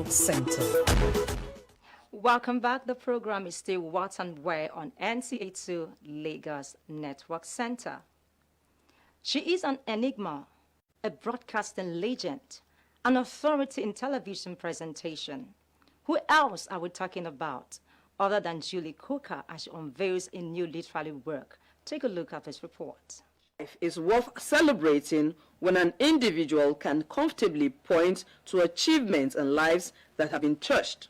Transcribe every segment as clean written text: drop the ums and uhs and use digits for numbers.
Network Center. Welcome back. The program is still What and Where on NCA2 Lagos Network Center. She is an enigma, a broadcasting legend, an authority in television presentation. Who else are we talking about other than Julie Coker as she unveils a new literary work? Take a look at this report. Life is worth celebrating when an individual can comfortably point to achievements and lives that have been touched.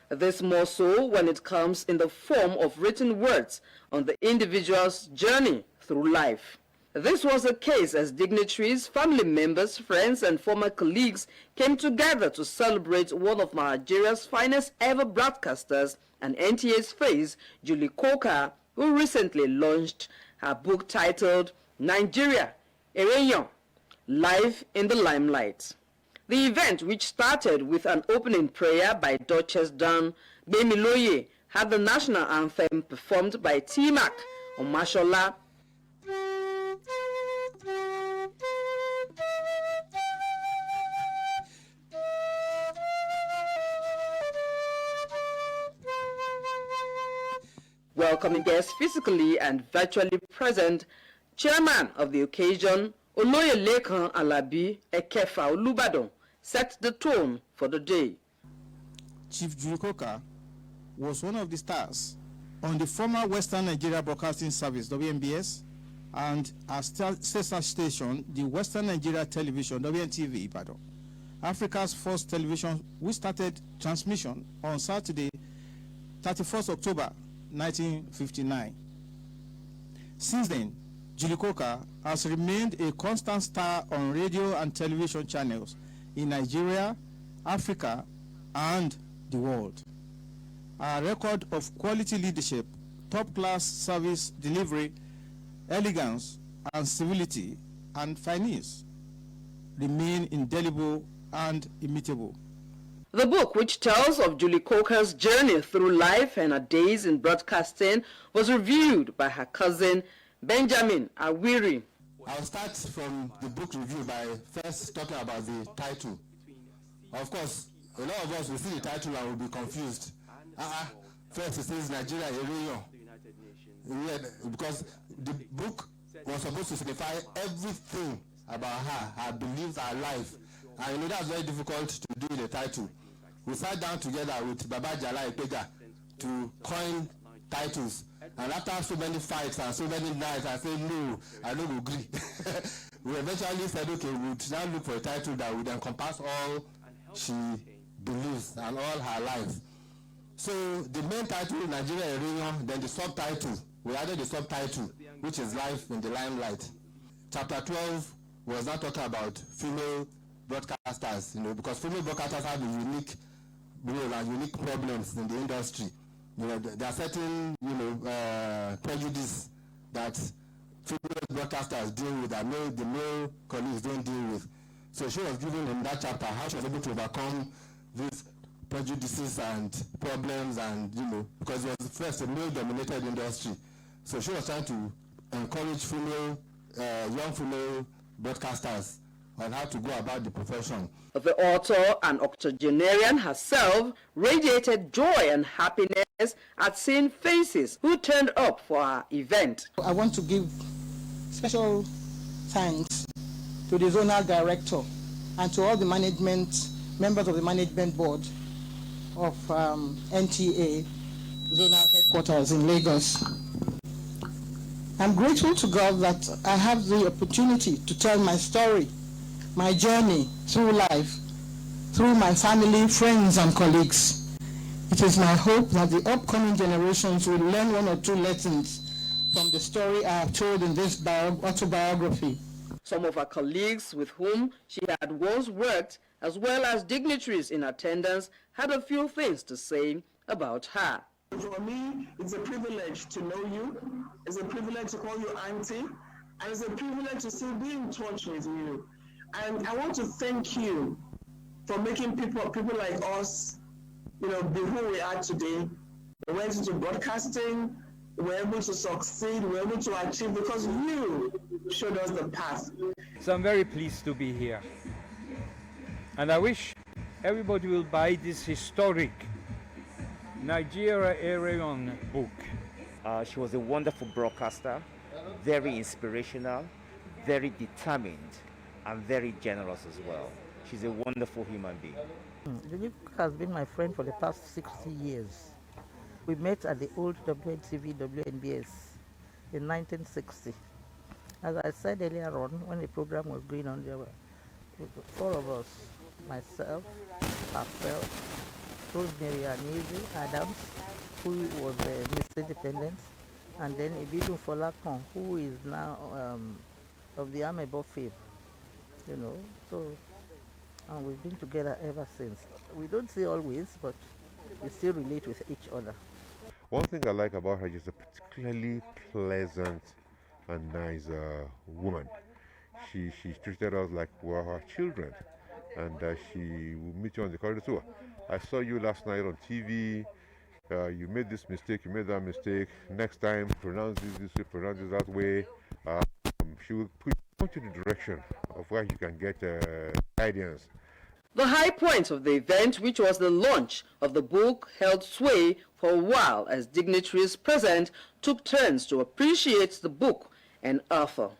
This more so when it comes in the form of written words on the individual's journey through life. This was the case as dignitaries, family members, friends, and former colleagues came together to celebrate one of Nigeria's finest ever broadcasters and NTA's face, Julie Coker, who recently launched her book titled Nigeria, EREYON, Life in the Limelight. The event, which started with an opening prayer by Duchess Dan Bemiloye, had the national anthem performed by T-Mac Omashola. Welcoming guests physically and virtually present, Chairman of the occasion, Oloye Lekan Alabi Ekefa Olubadon, set the tone for the day. Chief Julie Coker was one of the stars on the former Western Nigeria Broadcasting Service, WNBS, and our sister station, the Western Nigeria Television, WNTV Ibadan, Africa's first television, which started transmission on Saturday, 31st October 1959. Since then, Julie Coker has remained a constant star on radio and television channels in Nigeria, Africa, and the world. Our record of quality leadership, top-class service delivery, elegance and civility, and finesse remain indelible and immutable. The book, which tells of Julie Coker's journey through life and her days in broadcasting, was reviewed by her cousin Benjamin Awiri. I'll start from the book review by first talking about the title. Of course, a lot of us will see the title and will be confused. First it says Nigeria EREYON. Yeah, because the book was supposed to signify everything about her beliefs, her life. And that's very difficult to do in the title. We sat down together with Baba Jala Ipeja to coin titles. And after so many fights and so many nights, I said, no, I don't agree. We eventually said, okay, we'll now look for a title that would encompass all she believes and all her life. So the main title, Nigeria EREYON, then the subtitle, we added the subtitle, which is Life in the Limelight. Chapter 12 was not talking about female broadcasters, because female broadcasters have a unique role and unique problems in the industry. There are certain, prejudice that female broadcasters deal with that the male colleagues don't deal with. So she was given in that chapter how she was able to overcome these prejudices and problems, and because it was first a male-dominated industry. So she was trying to encourage young female broadcasters on how to go about the profession. The author and octogenarian herself radiated joy and happiness at seeing faces who turned up for her event. I want to give special thanks to the zonal director and to all the members of the management board of NTA zonal headquarters in Lagos. I'm grateful to God that I have the opportunity to tell my story, my journey through life, through my family, friends, and colleagues. It is my hope that the upcoming generations will learn one or two lessons from the story I have told in this autobiography. Some of her colleagues with whom she had once worked, as well as dignitaries in attendance, had a few things to say about her. For me, it's a privilege to know you. It's a privilege to call you auntie. And it's a privilege to still be in touch with you. And I want to thank you for making people like us, be who we are today. We went into broadcasting, we were able to succeed, we were able to achieve because you showed us the path. So I'm very pleased to be here. And I wish everybody will buy this historic Nigeria EREYON book. She was a wonderful broadcaster, very inspirational, very determined, and very generous as well. She's a wonderful human being. Julie has been my friend for the past 60 years. We met at the old WNTV WNBS in 1960. As I said earlier on, when the program was going on, there were four of us: myself, herself, Rosemary Anisi Adams, who was Miss Independence, and then Ibidu Folakon, who is now of the Amebo fame. You know, so and we've been together ever since. We don't say always, but we still relate with each other. One thing I like about her is a particularly pleasant and nice woman. She treated us like we were her children, and she will meet you on the corridor too. I saw you last night on TV. You made this mistake, you made that mistake. Next time, pronounce this way, pronounce it that way. She will point you in the direction of where you can get guidance. The high point of the event, which was the launch of the book, held sway for a while as dignitaries present took turns to appreciate the book and author.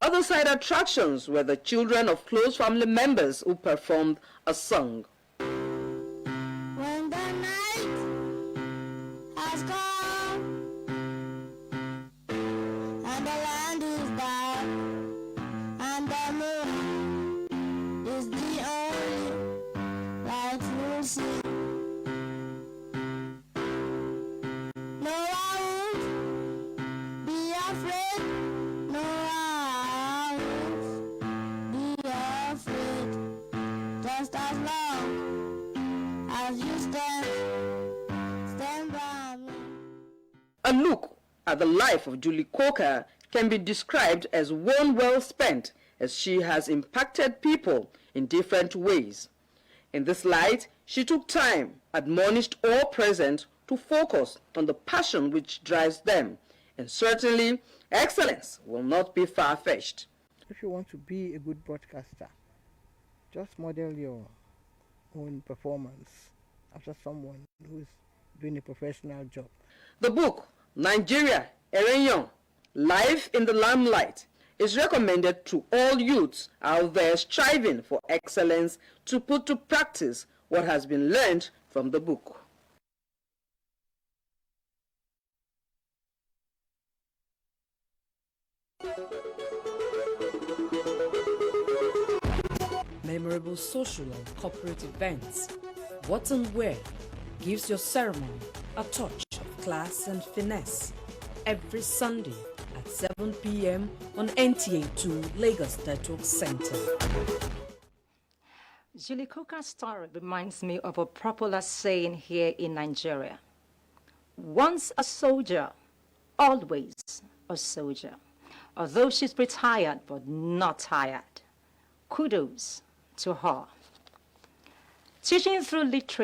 Other side attractions were the children of close family members who performed a song. When the night has come and the land is dark and the moon is the only light we'll see, no, I won't be afraid. No, I won't be afraid. Just as long as you stand by me. A look at the life of Julie Coker can be described as one well spent, as she has impacted people in different ways. In this light, she took time, admonished all present to focus on the passion which drives them, and certainly excellence will not be far-fetched. If you want to be a good broadcaster, just model your own performance after someone who is doing a professional job. The book, Nigeria, EREYON, Life in the Limelight, is recommended to all youths out there striving for excellence to put to practice what has been learned from the book. Memorable social and corporate events. What and where gives your ceremony a touch of class and finesse. Every Sunday at 7 p.m. on NTA2 Lagos Network Center. Julie Coker's story reminds me of a popular saying here in Nigeria. Once a soldier, always a soldier. Although she's retired, but not tired. Kudos to her. Teaching through literature